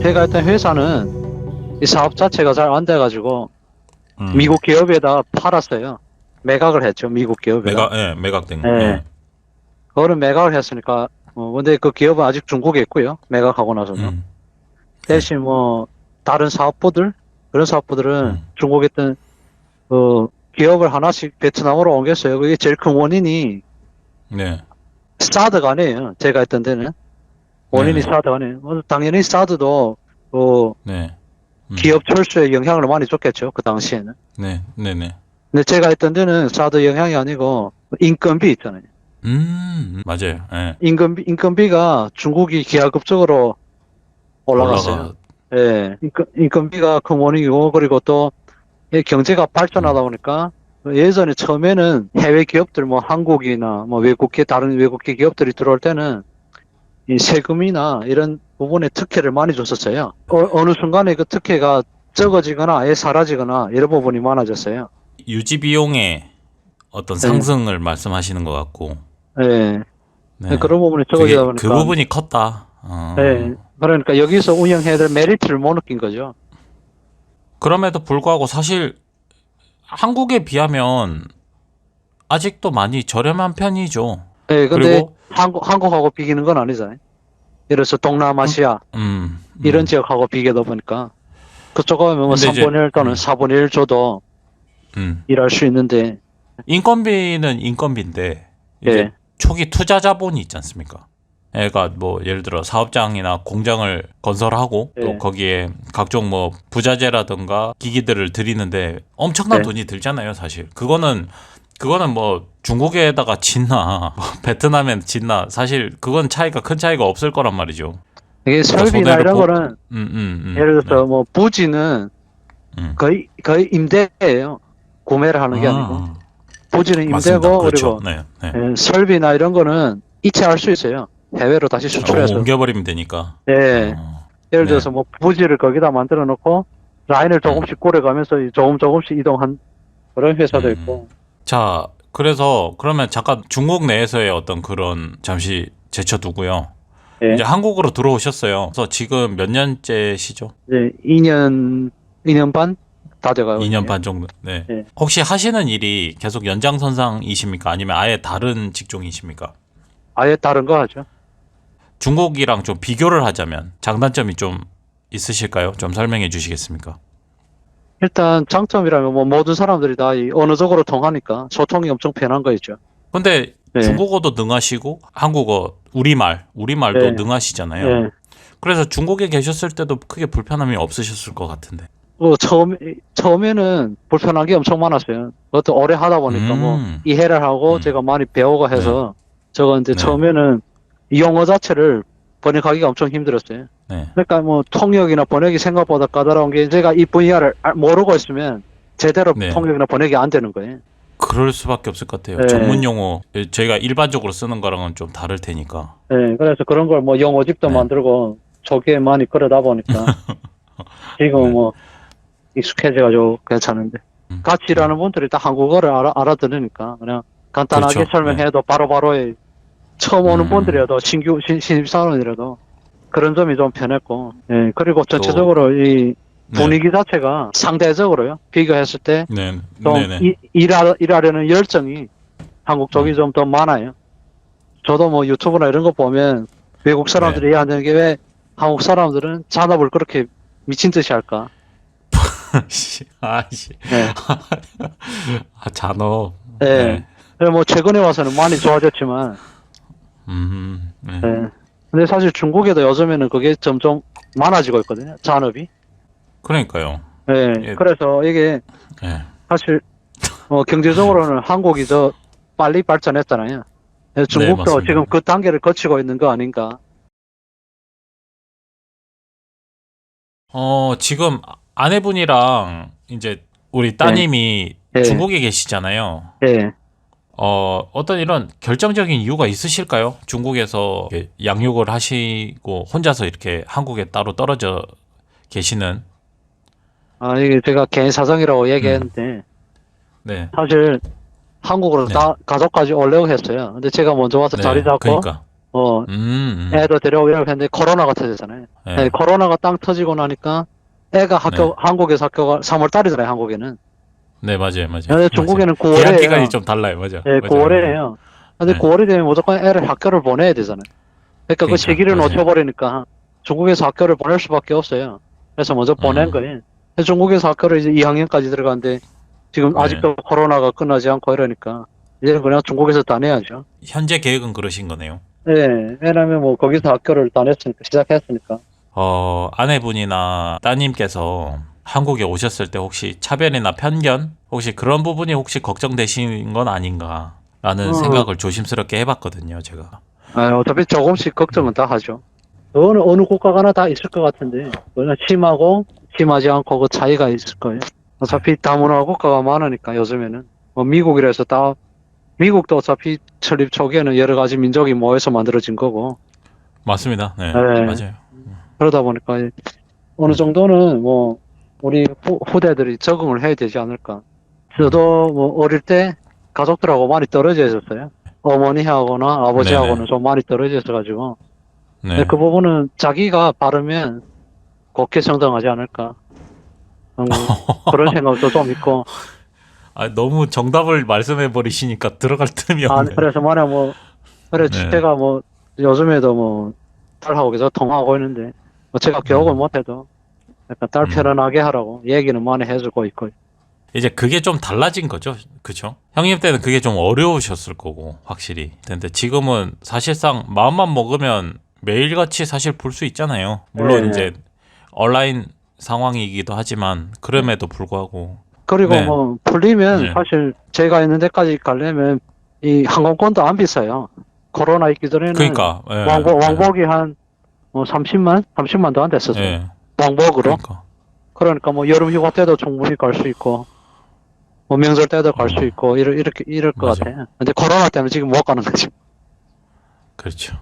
제가 했던 회사는 이 사업 자체가 잘 안 돼가지고 미국 기업에다 팔았어요. 매각을 했죠. 미국 기업에다. 매각된 거. 예. 예. 그거는 매각을 했으니까 근데 그 기업은 아직 중국에 있고요. 매각하고 나서도. 음. 대신 뭐 다른 사업부들 그런 사업부들은 음. 중국에 있던 그 기업을 하나씩 베트남으로 옮겼어요. 그게 제일 큰 원인이 네. 사드가 아니에요. 제가 했던 데는 원인이 네네. 사드가 아니에요. 당연히 사드도 그 네. 기업 철수에 영향을 많이 줬겠죠. 그 당시에는. 네. 네네. 근데 제가 했던 데는 사드 영향이 아니고 인건비 있잖아요. 맞아요. 예. 인건비가 중국이 기하급적으로 올라갔어요. 예, 인건비가 큰 원인이고, 그리고 또, 이 경제가 발전하다 보니까, 예전에 처음에는 해외 기업들, 뭐 한국이나 뭐 다른 외국계 기업들이 들어올 때는 이 세금이나 이런 부분에 특혜를 많이 줬었어요. 어느 순간에 그 특혜가 적어지거나 아예 사라지거나 이런 부분이 많아졌어요. 유지 비용의 어떤 네. 상승을 말씀하시는 것 같고. 예. 네. 그런 부분이 적어지다 그 보니까, 부분이 컸다. 예. 그러니까 여기서 운영해야 될 메리트를 못 느낀 거죠. 그럼에도 불구하고 사실 한국에 비하면 아직도 많이 저렴한 편이죠. 예, 근데 그리고 한국하고 비기는 건 아니잖아요. 예를 들어서 동남아시아 이런 지역하고 비교다 보니까 그쪽은 뭐 근데 3분의 1 또는 4분의 1 줘도 음. 일할 수 있는데, 인건비는 인건비인데 이제 예, 초기 투자 자본이 있지 않습니까? 그러니까 뭐 예를 들어 사업장이나 공장을 건설하고 예. 또 거기에 각종 뭐 부자재라든가 기기들을 들이는데 엄청난 네. 돈이 들잖아요, 사실. 그거는 뭐 중국에다가 짓나 뭐 베트남에 짓나 사실 그건 큰 차이가 없을 거란 말이죠. 이게 그러니까 설비나 손해를 이런 보 거는 예를 들어서 뭐 부지는 음. 거의 임대예요. 구매를 하는 게 아니고 부지는 맞습니다. 임대고, 그렇죠. 그리고 네. 네. 설비나 이런 거는 이체할 수 있어요. 해외로 다시 수출해서. 옮겨버리면 되니까. 예. 예를 네. 들어서 뭐 부지를 거기다 만들어 놓고 라인을 조금씩 꾸려가면서 조금씩 이동한 그런 회사도 있고. 자, 그래서 그러면 잠깐 중국 내에서의 어떤 그런 잠시 제쳐두고요. 예. 이제 한국으로 들어오셨어요. 그래서 지금 몇 년째시죠? 이제 2년 반 다 돼가요. 2년 이제. 반 정도. 네. 예. 혹시 하시는 일이 계속 연장선상이십니까? 아니면 아예 다른 직종이십니까? 아예 다른 거 하죠. 중국이랑 좀 비교를 하자면 장단점이 좀 있으실까요? 좀 설명해 주시겠습니까? 일단 장점이라면 뭐 모든 사람들이 다 언어적으로 통하니까 소통이 엄청 편한 거 있죠. 근데 예. 중국어도 능하시고 한국어, 우리말도 네. 능하시잖아요. 예. 그래서 중국에 계셨을 때도 크게 불편함이 없으셨을 것 같은데. 처음에는 불편한 게 엄청 많았어요. 그것도 오래 하다 보니까 뭐 이해를 하고 제가 많이 배우고 해서 저거 이제 네. 처음에는 영어 자체를 번역하기가 엄청 힘들었어요. 네. 그러니까 뭐 통역이나 번역이 생각보다 까다로운 게, 제가 이 분야를 모르고 있으면 제대로 네. 통역이나 번역이 안 되는 거예요. 그럴 수밖에 없을 것 같아요. 네. 전문 용어 저희가 일반적으로 쓰는 거랑은 좀 다를 테니까. 네, 그래서 그런 걸 뭐 영어집도 네. 만들고 저게 많이 그러다 보니까 지금 네. 뭐 익숙해져가지고 괜찮은데, 같이 일하는 분들이 다 한국어를 알아들으니까 그냥 간단하게 그렇죠. 설명해도 바로바로 처음 오는 분들이라도 신입사원이라도 그런 점이 좀 편했고, 예, 그리고 전체적으로 이 분위기 자체가 상대적으로요, 비교했을 때 네. 좀 네네. 일하려는 열정이 한국 쪽이 좀 더 많아요. 저도 뭐 유튜브나 이런 거 보면 외국 사람들이 이해하는 게, 왜 한국 사람들은 잔업을 그렇게 미친 듯이 할까? 아씨. 네. 아, 잔업. 네. 그래 뭐 최근에 와서는 많이 좋아졌지만, 네. 네. 근데 사실 중국에도 요즘에는 그게 점점 많아지고 있거든요, 잔업이. 그러니까요. 네. 예. 그래서 이게 네. 사실 경제적으로는 한국이 더 빨리 발전했잖아요. 중국도 맞습니다. 지금 그 단계를 거치고 있는 거 아닌가. 지금 아내분이랑 이제 우리 따님이 네. 중국에 계시잖아요. 예. 어떤 이런 결정적인 이유가 있으실까요? 중국에서 이렇게 양육을 하시고 혼자서 이렇게 한국에 따로 떨어져 계시는. 이게 제가 개인 사정이라고 얘기했는데, 네. 사실 한국으로 네. 다 가족까지 오려고 했어요. 근데 제가 먼저 와서 네. 자리 잡고 그러니까. 뭐 애도 데려오고 이러고 했는데 코로나가 터졌잖아요. 예. 네, 코로나가 땅 터지고 나니까 애가 네. 한국에서 학교가 3월 달이잖아요, 한국에는. 네, 맞아요, 맞아요. 근데 중국에는 맞아요. 계약 9월에요. 기간이 좀 달라요, 맞아. 네, 맞아요. 9월에요. 근데 네. 9월이 되면 무조건 애를 학교를 보내야 되잖아요. 그러니까 그 그러니까, 시기를 맞아요. 놓쳐버리니까 중국에서 학교를 보낼 수밖에 없어요. 그래서 먼저 보낸 음. 거예요. 그래서 중국에서 학교를 이제 2학년까지 들어가는데 지금 네. 아직도 코로나가 끝나지 않고 이러니까 이제는 그냥 중국에서 다녀야죠. 현재 계획은 그러신 거네요. 네, 왜냐면 뭐 거기서 학교를 다녔으니까, 시작했으니까. 아내분이나 따님께서 한국에 오셨을 때 혹시 차별이나 편견? 혹시 그런 부분이 혹시 걱정되신 건 아닌가라는 생각을 조심스럽게 해봤거든요, 제가. 어차피 조금씩 걱정은 다 하죠. 어느 국가가나 다 있을 것 같은데, 그냥 심하고 심하지 않고 그 차이가 있을 거예요. 어차피 다문화 국가가 많으니까 요즘에는. 뭐 미국이라서 미국도 어차피 설립 초기에는 여러 가지 민족이 모여서 만들어진 거고, 맞습니다. 네, 네. 맞아요. 그러다 보니까 어느 정도는 뭐 우리 후대들이 적응을 해야 되지 않을까. 저도 뭐 어릴 때 가족들하고 많이 떨어져 있었어요. 어머니하고나 아버지하고는 네네. 좀 많이 떨어져 있어가지고. 근데 네. 그 부분은 자기가 바르면 곱게 성장하지 않을까. 그런 생각도 좀 있고. 너무 정답을 말씀해 버리시니까 들어갈 틈이 없네. 그래서 만약 뭐, 그래, 네. 제가 뭐, 요즘에도 뭐, 딸하고 계속 통화하고 있는데, 뭐 제가 교육을 음, 못해도 약간 딸 음. 편안하게 하라고 얘기는 많이 해주고 있고. 이제 그게 좀 달라진 거죠. 그쵸? 형님 때는 그게 좀 어려우셨을 거고, 확실히. 근데 지금은 사실상 마음만 먹으면 매일같이 사실 볼 수 있잖아요. 물론 예. 이제 온라인 상황이기도 하지만, 그럼에도 불구하고. 그리고 네, 뭐, 풀리면 네. 사실 제가 있는 데까지 가려면 이 항공권도 안 비싸요. 코로나 있기 전에는 그러니까, 예, 예, 왕복이 한 뭐 30만도 안 됐었어요. 예. 왕복으로. 그러니까. 그러니까 뭐 여름 휴가 때도 충분히 갈 수 있고, 뭐 명절 때도 갈 수 있고, 이럴 것 맞아요. 같아요. 근데 코로나 때문에 지금 못 가는 거죠. 그렇죠.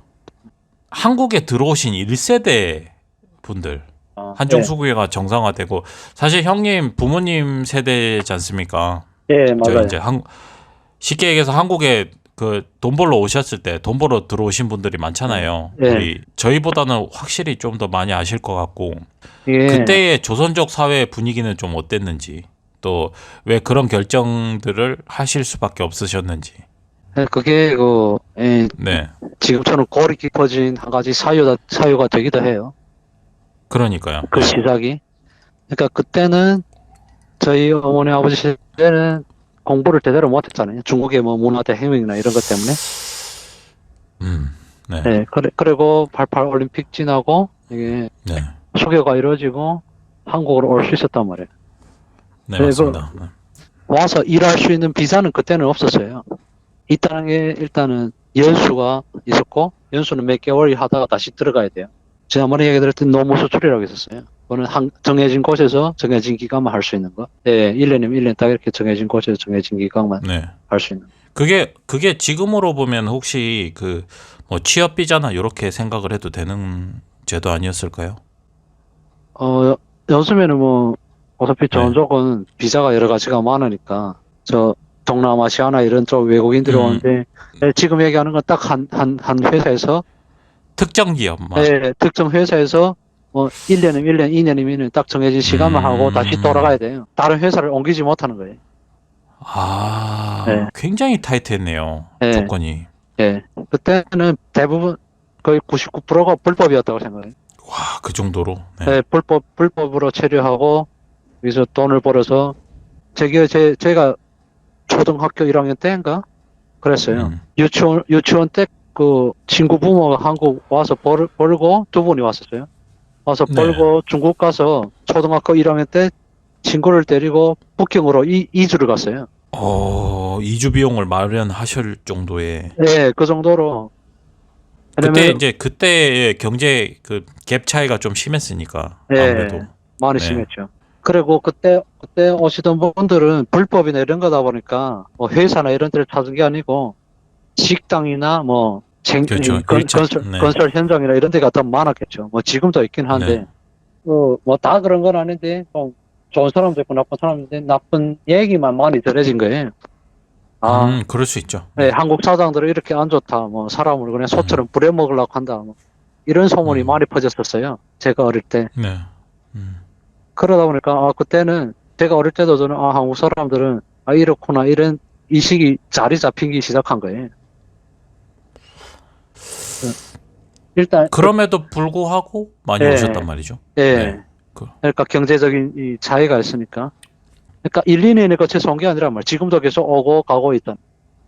한국에 들어오신 1세대 분들, 예, 한중수교가 정상화되고, 사실 형님 부모님 세대지 않습니까? 예, 저 맞아요. 이제 쉽게 얘기해서 한국에 그 돈 벌러 오셨을 때 돈 벌러 들어오신 분들이 많잖아요. 예, 우리 저희보다는 확실히 좀 더 많이 아실 것 같고 예. 그때의 조선족 사회 분위기는 좀 어땠는지 또 왜 그런 결정들을 하실 수밖에 없으셨는지. 그게 네, 지금처럼 골이 깊어진 한 가지 사유가 되기도 해요. 그러니까요. 그 네, 시작이. 그러니까 그때는 저희 어머니 아버지 시대는 공부를 제대로 못했잖아요. 중국의 뭐 문화대혁명이나 이런 것 때문에. 네, 네, 그리고 88 올림픽 지나고 이게 네, 수교가 이루어지고 한국으로 올 수 있었단 말이에요. 네 그리고 맞습니다. 네. 와서 일할 수 있는 비자는 그때는 없었어요. 있다는 게 일단은 연수가 있었고 연수는 몇 개월 하다가 다시 들어가야 돼요. 지난번에 얘기 들었던 노무 수출이라고 있었어요. 그거는 정해진 곳에서 정해진 기간만 할 수 있는 거. 네, 1년이면 1년 딱 이렇게 정해진 곳에서 정해진 기간만 네. 할 수 있는 거. 그게 지금으로 보면 혹시 그 뭐 취업 비자나 이렇게 생각을 해도 되는 제도 아니었을까요? 요즘에는 뭐 어차피 네. 저쪽은 비자가 여러 가지가 많으니까 저 동남아시아나 이런 쪽 외국인들이 음, 오는데 지금 얘기하는 건 딱 한 회사에서 특정 기업만. 특정 회사에서 뭐 1년이면 1년, 2년이면 2년 딱 정해진 시간만 하고 다시 돌아가야 돼요. 다른 회사를 옮기지 못하는 거예요. 예, 굉장히 타이트했네요. 예, 조건이. 예. 그때는 대부분 거의 99%가 불법이었다고 생각해요. 와, 그 정도로. 네. 예, 불법으로 체류하고 여기서 돈을 벌어서 제가 초등학교 1학년 때인가 그랬어요. 음, 유치원 때 그 친구 부모가 한국 와서 벌고 두 분이 왔었어요. 와서 네. 벌고 중국 가서 초등학교 1학년 때 친구를 데리고 북경으로 이주를 갔어요. 이주 비용을 마련하실 정도의. 네, 그 정도로. 그때 왜냐면, 이제 그때의 경제 그 갭 차이가 좀 심했으니까 아무래도. 예, 많이 네. 심했죠. 그리고 그때 오시던 분들은 불법이나 이런 거다 보니까 뭐 회사나 이런 데를 찾은 게 아니고 식당이나 뭐 그렇죠. 네. 건설 현장이나 이런 데가 더 많았겠죠. 뭐 지금도 있긴 네. 한데, 뭐 다 그런 건 아닌데, 좀 좋은 사람도 있고 나쁜 사람도 있는데, 나쁜 얘기만 많이 들어진 거예요. 그럴 수 있죠. 네, 한국 사장들은 이렇게 안 좋다, 뭐, 사람을 그냥 소처럼 부려먹으려고 한다, 뭐, 이런 소문이 많이 퍼졌었어요. 제가 어릴 때. 네. 음. 그러다 보니까, 그때는, 제가 어릴 때도 저는, 한국 사람들은, 이렇구나, 이런 인식이 자리 잡히기 시작한 거예요. 일단, 그럼에도 불구하고 많이 예. 오셨단 말이죠. 예. 네. 그러니까 경제적인 이 차이가 있으니까. 그러니까 1, 2년이 거쳐서 온 게 아니란 말이야. 지금도 계속 오고 가고 있다.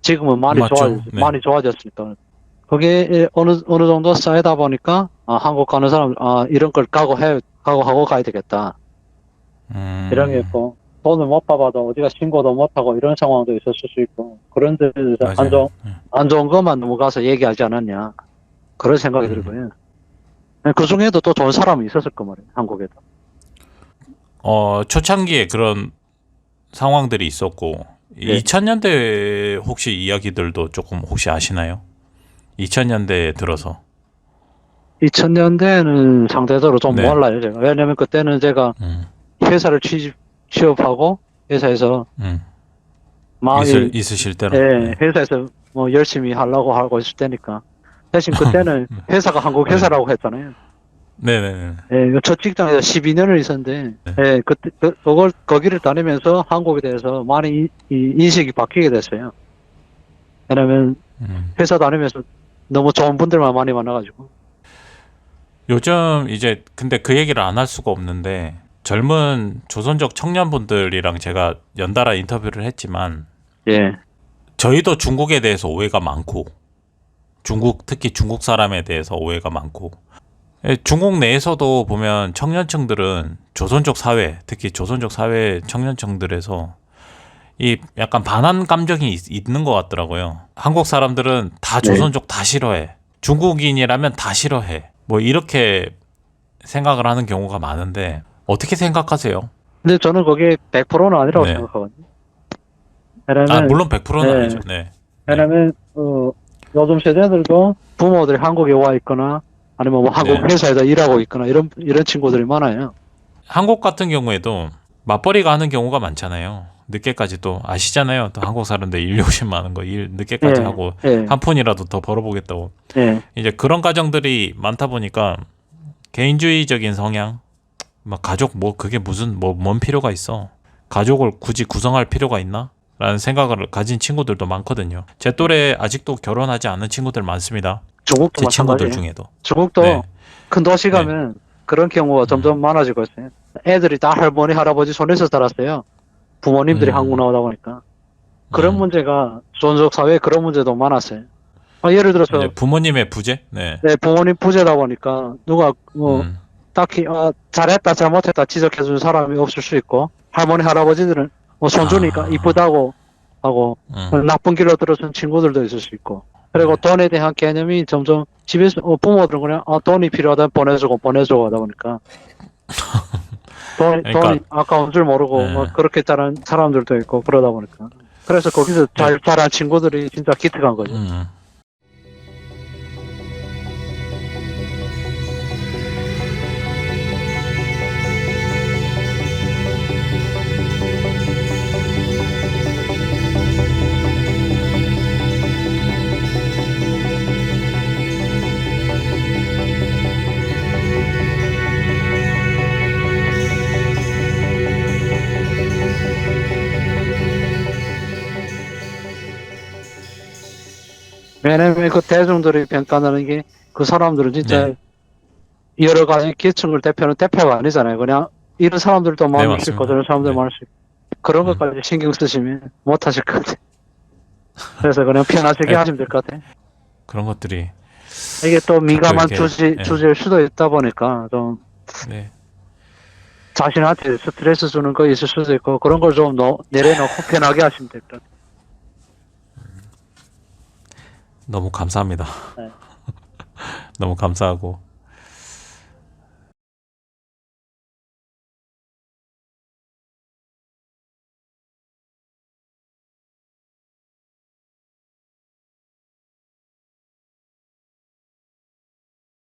지금은 많이 맞죠. 네. 많이 좋아졌으니까. 그게 어느 정도 쌓이다 보니까, 한국 가는 사람, 이런 걸 각오하고 가야 되겠다. 이런 게 있고, 돈을 못 받아도 어디가 신고도 못 하고 이런 상황도 있었을 수 있고, 그런 데서 맞아요. 안 좋은 것만 넘어가서 얘기하지 않았냐. 그런 생각이 들고요. 그 중에도 또 좋은 사람이 있었을 거 말이에요. 한국에도. 초창기에 그런 상황들이 있었고, 네. 2000년대 혹시 이야기들도 조금 혹시 아시나요? 2000년대에 들어서. 2000년대에는 상대적으로 좀 네. 몰라요, 제가. 왜냐면 그때는 제가 회사를 취업하고, 회사에서 막 있으실 때로. 네, 회사에서 뭐 열심히 하려고 하고 있을 때니까. 대신 그때는 회사가 한국 회사라고 했잖아요. 네네네. 예, 첫 직장에서 12년을 있었는데, 예, 거기를 다니면서 한국에 대해서 많이 인식이 바뀌게 됐어요. 왜냐면 회사 다니면서 너무 좋은 분들만 많이 만나가지고. 요즘 이제 근데 그 얘기를 안 할 수가 없는데, 젊은 조선족 청년분들이랑 제가 연달아 인터뷰를 했지만, 예, 저희도 중국에 대해서 오해가 많고, 특히 중국 사람에 대해서 오해가 많고, 중국 내에서도 보면 청년층들은 조선족 사회, 특히 조선족 사회 청년층들에서 이 약간 반한 감정이 있는 것 같더라고요. 한국 사람들은 다 조선족 다 싫어해. 중국인이라면 다 싫어해. 뭐 이렇게 생각을 하는 경우가 많은데 어떻게 생각하세요? 근데 저는 그게 100%는 아니라고 네. 생각하거든요. 왜냐면, 물론 100%는 네. 아니죠. 네. 왜냐면, 요즘 세대들도 부모들이 한국에 와 있거나, 아니면 뭐 한국 회사에서 일하고 있거나, 이런 친구들이 많아요. 한국 같은 경우에도 맞벌이가 하는 경우가 많잖아요. 늦게까지 또 아시잖아요. 또 한국 사람들 일 욕심 많은 거 일 늦게까지 하고 한 푼이라도 더 벌어보겠다고. 이제 그런 가정들이 많다 보니까 개인주의적인 성향, 막 가족 뭐 그게 무슨 뭔 필요가 있어? 가족을 굳이 구성할 필요가 있나? 라는 생각을 가진 친구들도 많거든요. 제 또래 아직도 결혼하지 않은 친구들 많습니다. 중국도 제 친구들 마찬가지예요. 중에도. 중국도 큰 도시 가면 그런 경우가 점점 많아지고 있어요. 애들이 다 할머니, 할아버지 손에서 자랐어요. 부모님들이 한국 나오다 보니까. 그런 문제가 조선족 사회에 그런 문제도 많았어요. 예를 들어서 부모님의 부재? 네, 부모님 부재다 보니까 누가 뭐 딱히 잘했다 잘못했다 지적해주는 사람이 없을 수 있고, 할머니 할아버지들은 뭐 손주니까 이쁘다고 하고 나쁜 길로 들어선 친구들도 있을 수 있고, 그리고 돈에 대한 개념이 점점 집에서 부모들은 그냥 돈이 필요하다 보내주고 하다 보니까 돈이 아까운 줄 모르고 뭐 그렇게 자란 사람들도 있고 그러다 보니까, 그래서 거기서 자란 친구들이 진짜 기특한 거죠. 왜냐면 그 대중들이 평가하는 게, 그 사람들은 진짜 여러 가지 계층을 대표하는 대표가 아니잖아요. 그냥 이런 사람들도 많을 수 있고 저런 사람들도 많을 수 있고, 그런 것까지 신경 쓰시면 못 하실 것 같아요. 그래서 그냥 편하시게 하시면 될 것 같아요. 그런 것들이 이게 또 민감한 이렇게, 주제일 수도 있다 보니까 좀 자신한테 스트레스 주는 거 있을 수도 있고, 그런 걸 좀 내려놓고 편하게 하시면 될 것 같아요. 너무 감사합니다. 네. 너무 감사하고